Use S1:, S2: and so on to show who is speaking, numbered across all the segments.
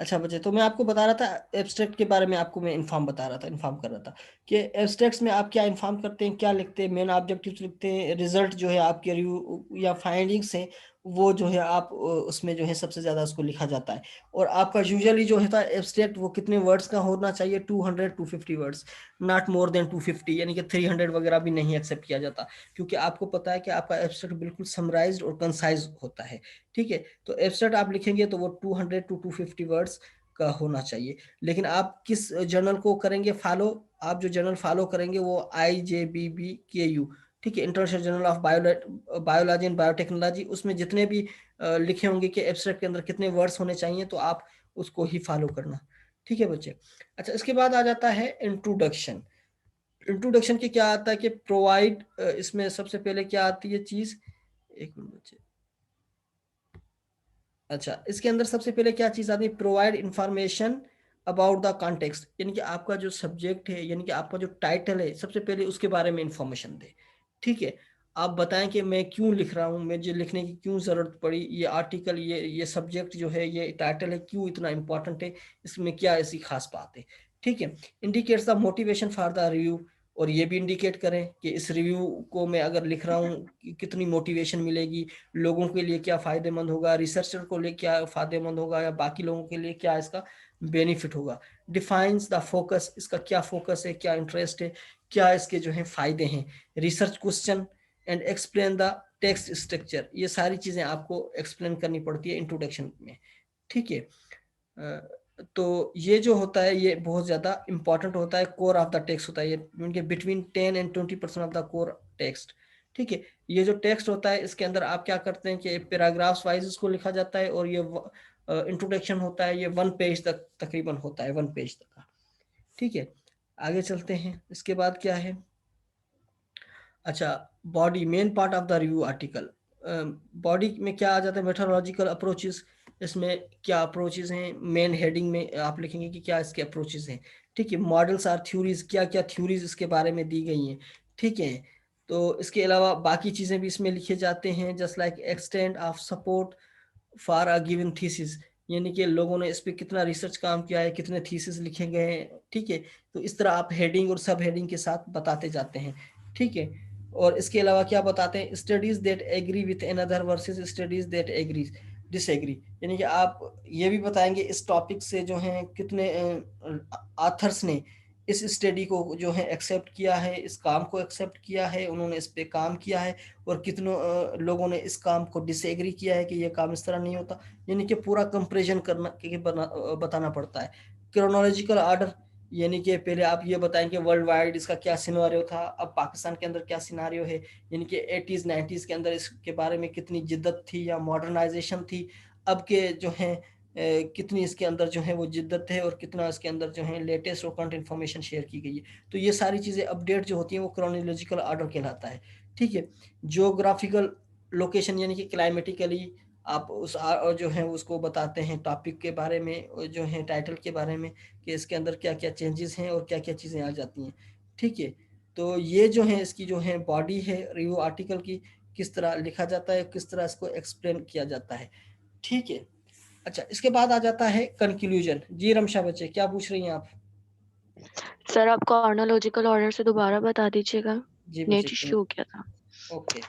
S1: अच्छा बच्चे, तो मैं आपको बता रहा था एब्स्ट्रैक्ट के बारे में, आपको मैं इन्फॉर्म कर रहा था कि एब्स्ट्रैक्ट्स में आप क्या इन्फॉर्म करते हैं, क्या लिखते हैं, मेन ऑब्जेक्टिव्स लिखते हैं, रिजल्ट जो है आपके रिव्यू या फाइंडिंग्स हैं वो जो है आप उसमें जो है सबसे ज़्यादा उसको लिखा जाता है। और आपका यूजुअली जो है एब्स्ट्रैक्ट वो कितने वर्ड्स का होना चाहिए, 200 to 250 words, not more than 250, यानी कि 300 वगैरह भी नहीं एक्सेप्ट किया जाता, क्योंकि आपको पता है कि आपका एब्स्ट्रैक्ट बिल्कुल समराइज्ड और कंसाइज होता है। ठीक है, तो एब्स्ट्रैक्ट आप लिखेंगे तो वो 200 to 250 वर्ड्स का होना चाहिए। लेकिन आप किस जर्नल को करेंगे फॉलो, आप जो जर्नल फॉलो करेंगे वो IJBBKU, ठीक है, international journal of biology and biotechnology, उसमें जितने भी लिखे होंगे कि एब्स्ट्रैक्ट के अंदर कितने वर्ड्स होने चाहिए, तो आप उसको ही फॉलो करना। ठीक है बच्चे। अच्छा, इसके बाद आ जाता है इंट्रोडक्शन। इंट्रोडक्शन के क्या आता है कि प्रोवाइड, इसमें सबसे पहले क्या आती है चीज, एक मिनट बच्चे। अच्छा, इसके अंदर सबसे पहले क्या चीज आती है, provide information about the context, यानी कि आपका जो सब्जेक्ट है, यानी कि आपका जो टाइटल है, सबसे पहले उसके बारे में इंफॉर्मेशन दे। ठीक है, आप बताएं कि मैं क्यों लिख रहा हूँ, मुझे लिखने की क्यों जरूरत पड़ी, ये आर्टिकल, ये सब्जेक्ट जो है, ये टाइटल है, क्यों इतना इंपॉर्टेंट है, इसमें क्या ऐसी खास बात है। ठीक है, indicates the motivation for the review, और ये भी इंडिकेट करें कि इस रिव्यू को मैं अगर लिख रहा हूँ कितनी मोटिवेशन मिलेगी, लोगों के लिए क्या फायदेमंद होगा, रिसर्चर को लिए क्या फायदेमंद होगा, या बाकी लोगों के लिए क्या इसका बेनिफिट होगा। डिफाइंस द फोकस, इसका क्या फोकस है, क्या इंटरेस्ट है, क्या इसके जो है फायदे हैं। Research question and explain the text structure, ये सारी चीजें आपको एक्सप्लेन करनी पड़ती है इंट्रोडक्शन में। ठीक है, तो ये जो होता है ये बहुत ज्यादा इंपॉर्टेंट होता है, कोर ऑफ द टेक्स्ट होता है ये, उनके between 10 and 20% of the core text. ठीक है, ये जो टेक्स्ट होता है इसके अंदर आप क्या करते हैं कि पैराग्राफ्स वाइज इसको लिखा जाता है, और ये इंट्रोडक्शन होता है, ये 1 पेज तक तकरीबन होता है, 1 पेज तक का। ठीक है, आगे चलते हैं, इसके बाद क्या है। अच्छा, body, main part of the review article. Body में क्या आ जाता है, मेथोडोलॉजिकल अप्रोचेस, इसमें क्या अप्रोचेस हैं, मेन हेडिंग में आप लिखेंगे कि क्या इसके अप्रोचेस हैं। ठीक है, मॉडल्स आर थ्योरीज, क्या क्या थ्योरीज इसके बारे में दी गई हैं। ठीक है, तो इसके अलावा बाकी चीज़ें भी इसमें लिखे जाते हैं, just like extend of support for a given thesis, यानी कि लोगों ने इस पे कितना रिसर्च काम किया है, कितने थीसिस लिखे गए हैं। ठीक है, तो इस तरह आप हेडिंग और सब हेडिंग के साथ बताते जाते हैं। ठीक है, और इसके अलावा क्या बताते हैं, studies that agree with another versus studies that agree disagree, यानी कि आप ये भी बताएंगे इस टॉपिक से जो है कितने आथर्स ने इस स्टडी को जो है एक्सेप्ट किया है, इस काम को एक्सेप्ट किया है, उन्होंने इस पे काम किया है, और कितनों लोगों ने इस काम को डिसएग्री किया है कि ये काम इस तरह नहीं होता, यानी कि पूरा कंपैरिजन करना बताना पड़ता है। क्रोनोलॉजिकल ऑर्डर, यानी कि पहले आप ये बताएंगे वर्ल्ड वाइड इसका क्या सिनेरियो था, अब पाकिस्तान के अंदर क्या सिनेरियो है, यानी कि 80s 90s के अंदर इसके बारे में कितनी जिद्दत थी या मॉडर्नाइजेशन थी, अब के जो है कितनी इसके अंदर जो है वो जिद्दत है, और कितना इसके अंदर जो है लेटेस्ट और करंट इन्फॉर्मेशन शेयर की गई है। तो ये सारी चीज़ें अपडेट जो होती हैं वो क्रोनोलॉजिकल ऑर्डर कहलाता है। ठीक है, जियोग्राफिकल लोकेशन, यानी कि क्लाइमेटिकली आप उस जो है उसको बताते हैं टॉपिक के बारे में, और जो है टाइटल के बारे में, कि इसके अंदर क्या क्या चेंजेस हैं और क्या क्या चीज़ें आ जाती हैं। ठीक है, तो ये जो है इसकी जो है बॉडी है रिव्यू आर्टिकल की, किस तरह लिखा जाता है, किस तरह इसको एक्सप्लेन किया जाता है। ठीक है, अच्छा, इसके बाद आ जाता है कंक्लूजन। जी रमशा बच्चे, क्या पूछ रही हैं आप।
S2: सर आप कॉर्नोलॉजिकल ऑर्डर से दोबारा बता दीजिएगा,
S1: जी बच्चे,
S2: नेट इश्यू हो गया था।
S1: ओके।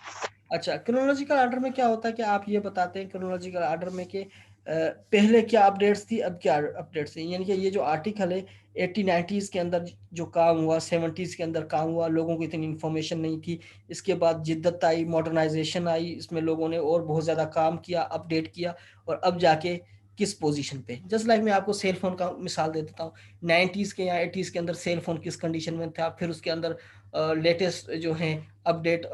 S1: अच्छा, क्रोनोलॉजिकल ऑर्डर में क्या होता है कि आप ये बताते हैं क्रोनोलॉजिकल ऑर्डर में कि पहले क्या अपडेट्स थी, अब क्या अपडेट्स हैं, यानी कि ये जो आर्टिकल है 80 90s के अंदर जो काम हुआ, 70s के अंदर काम हुआ, लोगों को इतनी इन्फॉर्मेशन नहीं थी, इसके बाद जिद्दत आई, मॉडर्नाइजेशन आई, इसमें लोगों ने और बहुत ज़्यादा काम किया, अपडेट किया, और अब जाके किस पोजीशन पे। जस्ट लाइक मैं आपको सेल फोन का मिसाल दे देता हूँ, 90s के या 80s के अंदर सेल फोन किस कंडीशन में था, फिर उसके अंदर लेटेस्ट जो है अपडेट,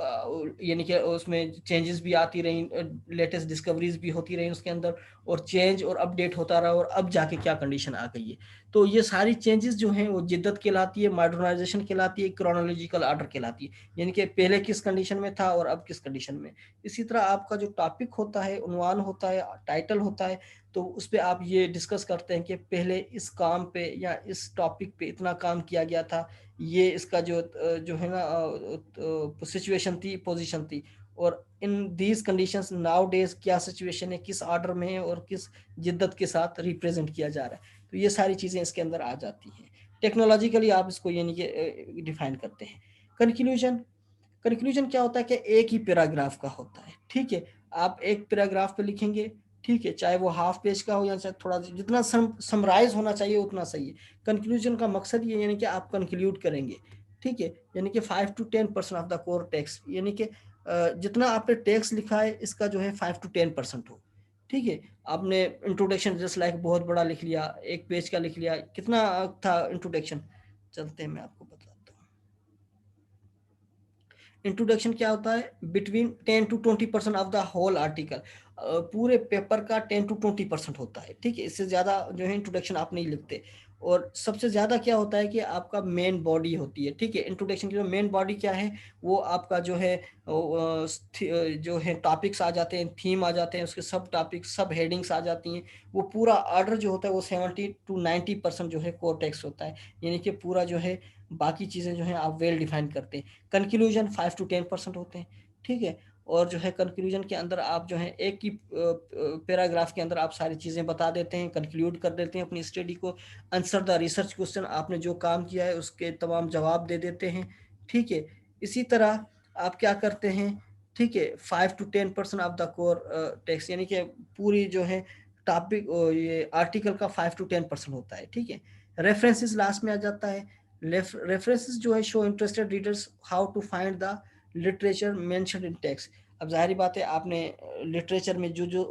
S1: यानी कि उसमें चेंजेस भी आती रही, लेटेस्ट डिस्कवरीज भी होती रही उसके अंदर, और चेंज और अपडेट होता रहा, और अब जाके क्या कंडीशन आ गई है। तो ये सारी चेंजेस जो हैं वो जिद्दत कहलाती है, मॉडर्नाइजेशन कहलाती है, क्रोनोलॉजिकल ऑर्डर कहलाती है, यानी कि पहले किस कंडीशन में था और अब किस कंडीशन में। इसी तरह आपका जो टॉपिक होता है, उन्वान होता है, टाइटल होता है, तो उस पर आप ये डिस्कस करते हैं कि पहले इस काम पे या इस टॉपिक पे इतना काम किया गया था, ये इसका जो है ना सिचुएशन थी, पोजीशन थी, और in these conditions now days क्या सिचुएशन है, किस ऑर्डर में है और किस जिद्दत के साथ रिप्रेजेंट किया जा रहा है, तो ये सारी चीजें इसके अंदर आ जाती हैं। टेक्नोलॉजिकली आप इसको यानी कि डिफाइन करते हैं। कंक्लूजन, कंक्लूजन क्या होता है कि एक ही पैराग्राफ का होता है, ठीक है। आप एक पैराग्राफ पे लिखेंगे, ठीक है, चाहे वो हाफ पेज का हो या चाहे थोड़ा, जितना समराइज होना चाहिए उतना सही है। कंक्लूजन का मकसद ये यानी कि आप कंक्लूड करेंगे, ठीक है, यानी कि 5 to 10% of the core text, यानी कि जितना आपने टेक्स्ट लिखा है इसका जो है 5 to 10% हो, ठीक है। आपने इंट्रोडक्शन जस्ट लाइक बहुत बड़ा लिख लिया, एक पेज का लिख लिया, कितना था इंट्रोडक्शन, चलते हैं मैं आपको बताता हूँ। इंट्रोडक्शन क्या होता है, between 10 to 20% of the whole article, पूरे पेपर का 10 to 20% होता है, ठीक है। इससे ज्यादा जो है इंट्रोडक्शन आप नहीं लिखते। और सबसे ज्यादा क्या होता है कि आपका मेन बॉडी होती है, ठीक है। इंट्रोडक्शन की जो मेन बॉडी क्या है, वो आपका जो है जो है टॉपिक्स आ जाते हैं, थीम आ जाते हैं, उसके सब टॉपिक्स, सब हेडिंग्स आ जाती हैं। वो पूरा ऑर्डर जो होता है वो 70 to 90% जो है कोर टेक्स्ट होता है, यानी कि पूरा जो है बाकी चीजें जो है आप वेल डिफाइन करते हैं। कंक्लूजन 5 to 10% होते हैं, ठीक है। और जो है कंक्लूजन के अंदर आप जो है एक ही पैराग्राफ के अंदर आप सारी चीज़ें बता देते हैं, कंक्लूड कर देते हैं अपनी स्टडी को। आंसर द रिसर्च क्वेश्चन, आपने जो काम किया है उसके तमाम जवाब दे देते हैं, ठीक है। इसी तरह आप क्या करते हैं, ठीक है, 5 to 10% of the core text, यानी कि पूरी जो है टॉपिक, ये आर्टिकल का 5 to 10% होता है, ठीक है। रेफरेंसेस लास्ट में आ जाता है। रेफरेंसेस जो है show interested readers how to find the literature mentioned in text. अब जाहिर बात है आपने लिटरेचर में जो जो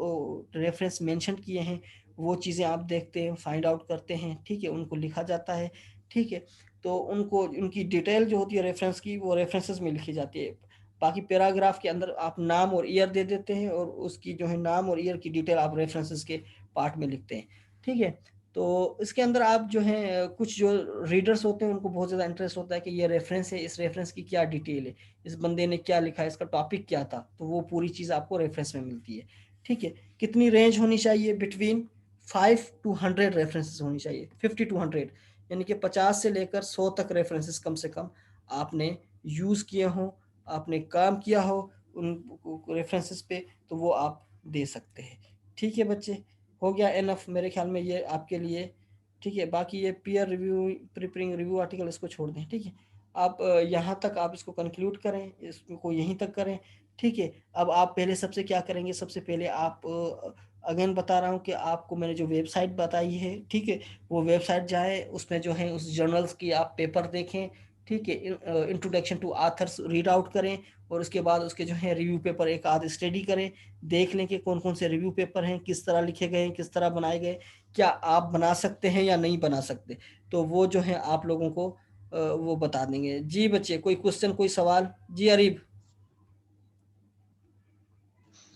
S1: रेफरेंस मेंशन किए हैं वो चीज़ें आप देखते हैं, फाइंड आउट करते हैं, ठीक है, उनको लिखा जाता है, ठीक है। तो उनको, उनकी डिटेल जो होती है रेफरेंस की, वो रेफरेंसेस में लिखी जाती है। बाकी पैराग्राफ के अंदर आप नाम और ईयर दे देते हैं, और उसकी जो है नाम और ईयर की डिटेल आप रेफरेंसेस के पार्ट में लिखते हैं, ठीक है। तो इसके अंदर आप जो है कुछ जो रीडर्स होते हैं उनको बहुत ज़्यादा इंटरेस्ट होता है कि ये रेफरेंस है, इस रेफरेंस की क्या डिटेल है, इस बंदे ने क्या लिखा है, इसका टॉपिक क्या था, तो वो पूरी चीज़ आपको रेफरेंस में मिलती है, ठीक है। कितनी रेंज होनी चाहिए, बिटवीन 5 to 100 रेफरेंसेस होनी चाहिए, 50 to 100, यानी कि 50 से लेकर 100 तक रेफरेंसेस कम से कम आपने यूज़ किए हों, आपने काम किया हो उन रेफरेंसेस पे, तो वो आप दे सकते हैं, ठीक है बच्चे। हो गया एनफ मेरे ख्याल में ये आपके लिए, ठीक है। बाकी ये peer review, preparing review article, इसको छोड़ दें, ठीक है। आप यहाँ तक आप इसको कंक्लूड करें, इसको यहीं तक करें, ठीक है। अब आप पहले सबसे क्या करेंगे, सबसे पहले आप अगेन बता रहा हूँ कि आपको मैंने जो वेबसाइट बताई है, ठीक है, वो वेबसाइट जाए, उसमें जो है उस जर्नल्स की आप पेपर देखें, ठीक है। Introduction to authors read out करें, और उसके बाद उसके जो है रिव्यू पेपर एक आध स्टडी करें, देख लें कि कौन कौन से रिव्यू पेपर हैं, किस तरह लिखे गए हैं, किस तरह बनाए गए, क्या आप बना सकते हैं या नहीं बना सकते, तो वो जो है आप लोगों को वो बता देंगे। जी बच्चे, कोई क्वेश्चन, कोई सवाल? जी अरीब।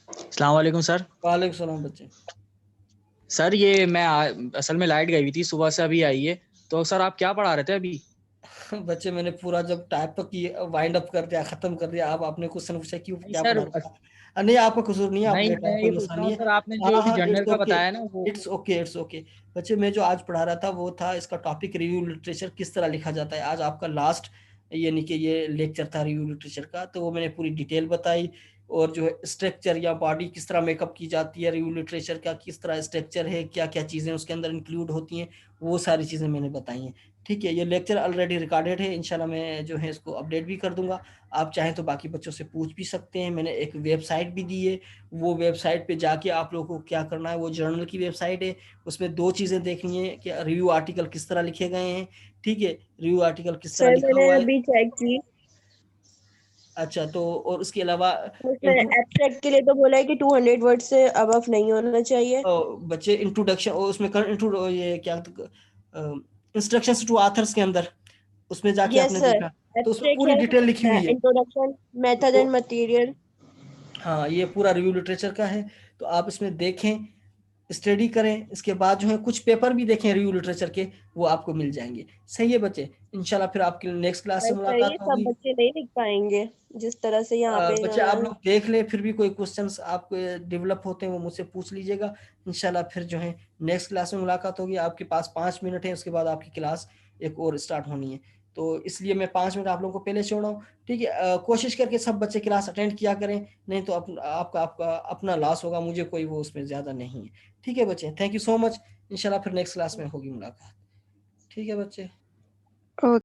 S3: अस्सलाम वालेकुम सर।
S1: वालेकुम सलाम बच्चे।
S3: सर ये मैं असल में लाइट गई हुई थी सुबह से, अभी आई है। तो सर आप क्या पढ़ा रहे थे अभी?
S1: बच्चे मैंने पूरा जब टाइप की वाइंड अप कर दिया, खत्म कर दिया, आप आपने क्वेश्चन पूछा क्यों,
S3: नहीं
S1: क्या
S3: सर,
S1: पढ़ा रहा था? नहीं, आपका कसूर नहीं है, आप
S3: नहीं
S1: लेटा,
S3: मैं
S1: कोई
S3: ये पूछ
S1: मसला
S3: रहा
S1: नहीं
S3: हूँ
S1: है।
S3: सर, आपने जो
S1: हाँ
S3: अभी
S1: हाँ, इट्स
S3: जर्नल का
S1: ओके,
S3: बताया ना वो।
S1: It's okay, it's okay. बच्चे मैं जो आज पढ़ा रहा था वो था इसका टॉपिक, रिव्यू लिटरेचर किस तरह लिखा जाता है। आज आपका लास्ट यानी कि ये लेक्चर था रिव्यू लिटरेचर का, तो वो मैंने पूरी डिटेल बताई, और जो है स्ट्रक्चर या बॉडी किस तरह मेकअप की जाती है, रिव्यू लिटरेचर का किस तरह स्ट्रक्चर है, क्या क्या चीज़ें उसके अंदर इंक्लूड होती हैं, वो सारी चीज़ें मैंने बताई हैं, ठीक है। ये लेक्चर ऑलरेडी रिकॉर्डेड है, इंशाल्लाह मैं जो है इसको अपडेट भी कर दूंगा। आप चाहें तो बाकी बच्चों से पूछ भी सकते हैं, मैंने एक वेबसाइट भी दी है, वो वेबसाइट पे जाके आप लोगों को क्या करना है, वो जर्नल की वेबसाइट है, उसमें दो चीज़ें देखनी है कि रिव्यू आर्टिकल किस तरह लिखे गए हैं, ठीक है, रिव्यू आर्टिकल किस तरह
S4: सर
S1: लिखा
S4: मैंने
S1: हुआ है।
S4: अभी चेक की,
S1: अच्छा, तो और उसके अलावा
S4: उसमें एब्स्ट्रैक्ट के लिए तो बोला है कि 200 वर्ड से अबव नहीं होना चाहिए।
S1: बच्चे इंट्रोडक्शन, और उसमें ये क्या इंस्ट्रक्शंस टू आथर्स के अंदर, उसमें जाके
S4: यस
S1: आपने
S4: सर,
S1: देखा, तो उसमें
S4: एब्स्ट्रैक्ट
S1: पूरी डिटेल लिखी
S4: है,
S1: हुई है।
S4: इंट्रोडक्शन, मेथड
S1: तो
S4: एंड मटेरियल।
S1: हाँ, ये पूरा रिव्यू लिटरेचर का है, तो आप इसमें देखें, स्टडी करें, इसके बाद जो है कुछ पेपर भी देखें रिव्यू लिटरेचर के, वो आपको मिल जाएंगे। सही है बच्चे, इंशाल्लाह फिर आपकी नेक्स्ट क्लास से
S4: सर ये
S1: मुलाकात
S4: सब
S1: होगी।
S4: बच्चे नहीं लिख पाएंगे जिस तरह से यहाँ पे
S1: बच्चे आप
S4: इन्होंने।
S1: लोग देख लें, फिर भी कोई क्वेश्चंस आपको डेवलप होते हैं वो मुझसे पूछ लीजिएगा, इंशाल्लाह फिर जो है नेक्स्ट क्लास में मुलाकात होगी। आपके पास 5 मिनट है, उसके बाद आपकी क्लास एक और स्टार्ट होनी है। तो इसलिए मैं 5 मिनट आप लोगों को पहले छोड़ रहा हूँ, ठीक है। कोशिश करके सब बच्चे क्लास अटेंड किया करें, नहीं तो आपका अपना लॉस होगा, मुझे कोई वो उसमें ज़्यादा नहीं है, ठीक है बच्चे। थैंक यू सो मच, इंशाल्लाह फिर नेक्स्ट क्लास में होगी मुलाकात, ठीक है बच्चे।